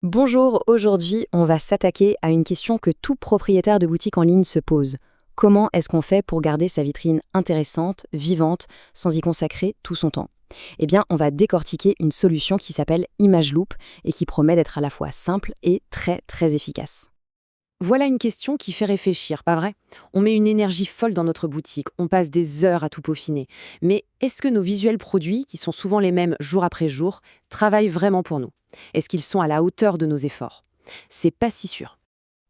Bonjour, aujourd'hui on va s'attaquer à une question que tout propriétaire de boutique en ligne se pose. Comment est-ce qu'on fait pour garder sa vitrine intéressante, vivante, sans y consacrer tout son temps? Eh bien, on va décortiquer une solution qui s'appelle ImageLoop et qui promet d'être à la fois simple et très très efficace. Voilà une question qui fait réfléchir, pas vrai? On met une énergie folle dans notre boutique, on passe des heures à tout peaufiner. Mais est-ce que nos visuels produits, qui sont souvent les mêmes jour après jour, travaillent vraiment pour nous? Est-ce qu'ils sont à la hauteur de nos efforts? C'est pas si sûr.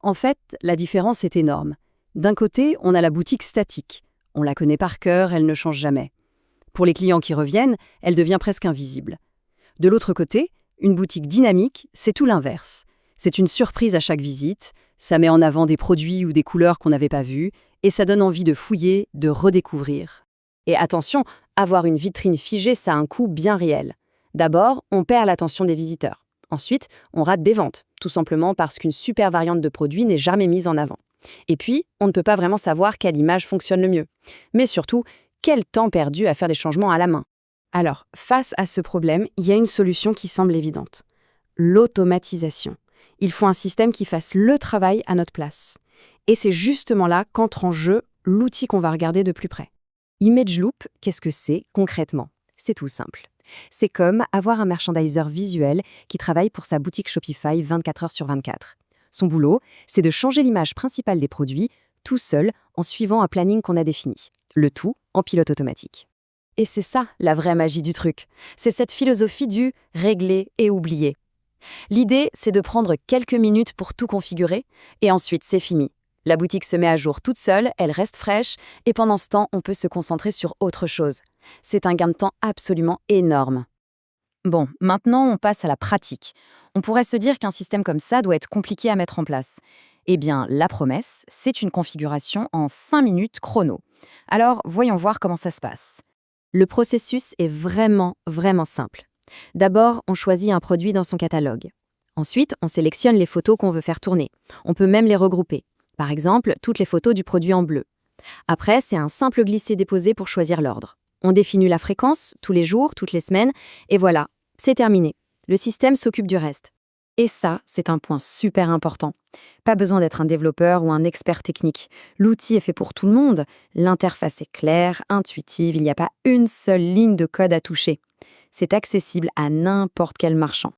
En fait, la différence est énorme. D'un côté, on a la boutique statique. On la connaît par cœur, elle ne change jamais. Pour les clients qui reviennent, elle devient presque invisible. De l'autre côté, une boutique dynamique, c'est tout l'inverse. C'est une surprise à chaque visite, ça met en avant des produits ou des couleurs qu'on n'avait pas vues, et ça donne envie de fouiller, de redécouvrir. Et attention, avoir une vitrine figée, ça a un coût bien réel. D'abord, on perd l'attention des visiteurs. Ensuite, on rate des ventes, tout simplement parce qu'une super variante de produits n'est jamais mise en avant. Et puis, on ne peut pas vraiment savoir quelle image fonctionne le mieux. Mais surtout, quel temps perdu à faire des changements à la main. Alors, face à ce problème, il y a une solution qui semble évidente. L'automatisation. Il faut un système qui fasse le travail à notre place. Et c'est justement là qu'entre en jeu l'outil qu'on va regarder de plus près. ImageLoop, qu'est-ce que c'est concrètement? C'est tout simple. C'est comme avoir un merchandiser visuel qui travaille pour sa boutique Shopify 24 heures sur 24. Son boulot, c'est de changer l'image principale des produits tout seul en suivant un planning qu'on a défini. Le tout en pilote automatique. Et c'est ça la vraie magie du truc. C'est cette philosophie du régler et oublier. L'idée, c'est de prendre quelques minutes pour tout configurer et ensuite c'est fini. La boutique se met à jour toute seule, elle reste fraîche et pendant ce temps, on peut se concentrer sur autre chose. C'est un gain de temps absolument énorme. Bon, maintenant on passe à la pratique. On pourrait se dire qu'un système comme ça doit être compliqué à mettre en place. Eh bien, la promesse, c'est une configuration en 5 minutes chrono. Alors, voyons voir comment ça se passe. Le processus est vraiment simple. D'abord, on choisit un produit dans son catalogue. Ensuite, on sélectionne les photos qu'on veut faire tourner. On peut même les regrouper. Par exemple, toutes les photos du produit en bleu. Après, c'est un simple glisser-déposer pour choisir l'ordre. On définit la fréquence, tous les jours, toutes les semaines, et voilà, c'est terminé. Le système s'occupe du reste. Et ça, c'est un point super important. Pas besoin d'être un développeur ou un expert technique. L'outil est fait pour tout le monde. L'interface est claire, intuitive, il n'y a pas une seule ligne de code à toucher. C'est accessible à n'importe quel marchand.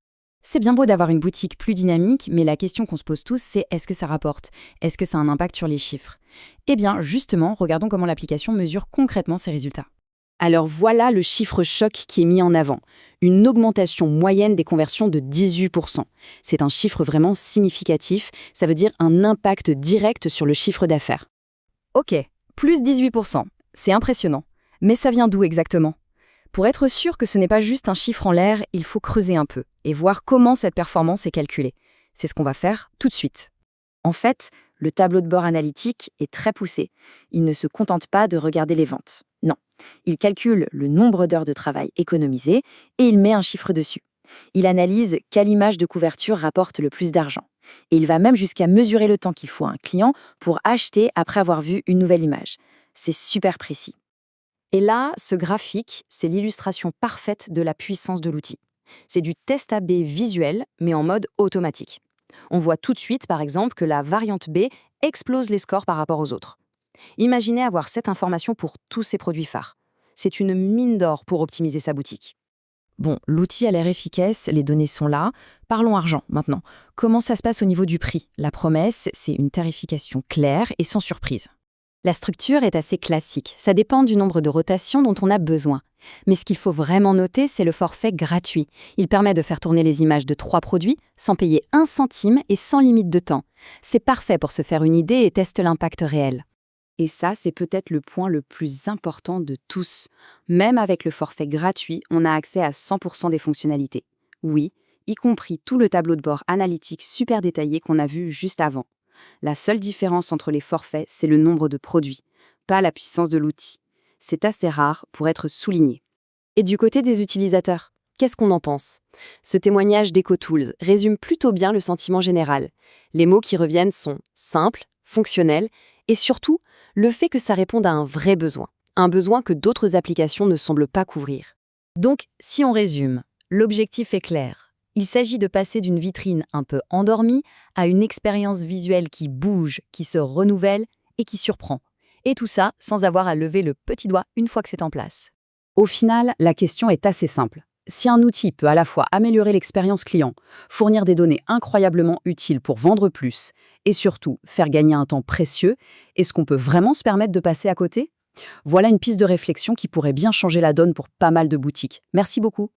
C'est bien beau d'avoir une boutique plus dynamique, mais la question qu'on se pose tous, c'est est-ce que ça rapporte? Est-ce que ça a un impact sur les chiffres? Eh bien, justement, regardons comment l'application mesure concrètement ces résultats. Alors voilà le chiffre choc qui est mis en avant. Une augmentation moyenne des conversions de 18%. C'est un chiffre vraiment significatif, ça veut dire un impact direct sur le chiffre d'affaires. Ok, plus 18%, c'est impressionnant. Mais ça vient d'où exactement? Pour être sûr que ce n'est pas juste un chiffre en l'air, il faut creuser un peu et voir comment cette performance est calculée. C'est ce qu'on va faire tout de suite. En fait, le tableau de bord analytique est très poussé. Il ne se contente pas de regarder les ventes. Non, il calcule le nombre d'heures de travail économisées et il met un chiffre dessus. Il analyse quelle image de couverture rapporte le plus d'argent. Et il va même jusqu'à mesurer le temps qu'il faut à un client pour acheter après avoir vu une nouvelle image. C'est super précis. Et là, ce graphique, c'est l'illustration parfaite de la puissance de l'outil. C'est du test AB visuel, mais en mode automatique. On voit tout de suite, par exemple, que la variante B explose les scores par rapport aux autres. Imaginez avoir cette information pour tous ces produits phares. C'est une mine d'or pour optimiser sa boutique. Bon, l'outil a l'air efficace, les données sont là. Parlons argent maintenant. Comment ça se passe au niveau du prix? La promesse, c'est une tarification claire et sans surprise. La structure est assez classique, ça dépend du nombre de rotations dont on a besoin. Mais ce qu'il faut vraiment noter, c'est le forfait gratuit. Il permet de faire tourner les images de 3 produits sans payer 1 centime et sans limite de temps. C'est parfait pour se faire une idée et tester l'impact réel. Et ça, c'est peut-être le point le plus important de tous. Même avec le forfait gratuit, on a accès à 100% des fonctionnalités. Oui, y compris tout le tableau de bord analytique super détaillé qu'on a vu juste avant. La seule différence entre les forfaits, c'est le nombre de produits, pas la puissance de l'outil. C'est assez rare pour être souligné. Et du côté des utilisateurs, qu'est-ce qu'on en pense? Ce témoignage d'EcoTools résume plutôt bien le sentiment général. Les mots qui reviennent sont simples, fonctionnels, et surtout, le fait que ça réponde à un vrai besoin. Un besoin que d'autres applications ne semblent pas couvrir. Donc, si on résume, l'objectif est clair. Il s'agit de passer d'une vitrine un peu endormie à une expérience visuelle qui bouge, qui se renouvelle et qui surprend. Et tout ça sans avoir à lever le petit doigt une fois que c'est en place. Au final, la question est assez simple. Si un outil peut à la fois améliorer l'expérience client, fournir des données incroyablement utiles pour vendre plus, et surtout faire gagner un temps précieux, est-ce qu'on peut vraiment se permettre de passer à côté? Voilà une piste de réflexion qui pourrait bien changer la donne pour pas mal de boutiques. Merci beaucoup.